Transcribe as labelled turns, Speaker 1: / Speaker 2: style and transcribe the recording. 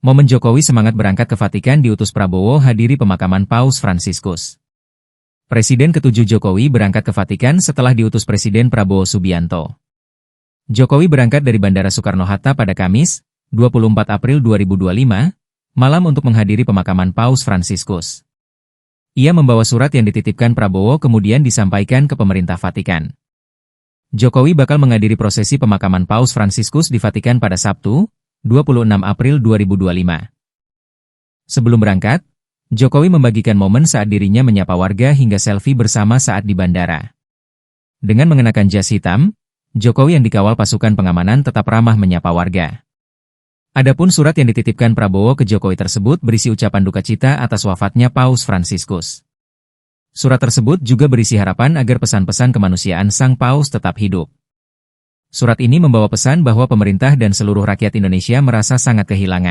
Speaker 1: Momen Jokowi semangat berangkat ke Vatikan diutus Prabowo hadiri pemakaman Paus Fransiskus. Presiden ke-7 Jokowi berangkat ke Vatikan setelah diutus Presiden Prabowo Subianto. Jokowi berangkat dari Bandara Soekarno-Hatta pada Kamis, 24 April 2025, malam untuk menghadiri pemakaman Paus Fransiskus. Ia membawa surat yang dititipkan Prabowo kemudian disampaikan ke pemerintah Vatikan. Jokowi bakal menghadiri prosesi pemakaman Paus Fransiskus di Vatikan pada Sabtu, 26 April 2025. Sebelum berangkat, Jokowi membagikan momen saat dirinya menyapa warga hingga selfie bersama saat di bandara. Dengan mengenakan jas hitam, Jokowi yang dikawal pasukan pengamanan tetap ramah menyapa warga. Adapun surat yang dititipkan Prabowo ke Jokowi tersebut berisi ucapan duka cita atas wafatnya Paus Fransiskus. Surat tersebut juga berisi harapan agar pesan-pesan kemanusiaan Sang Paus tetap hidup. Surat ini membawa pesan bahwa pemerintah dan seluruh rakyat Indonesia merasa sangat kehilangan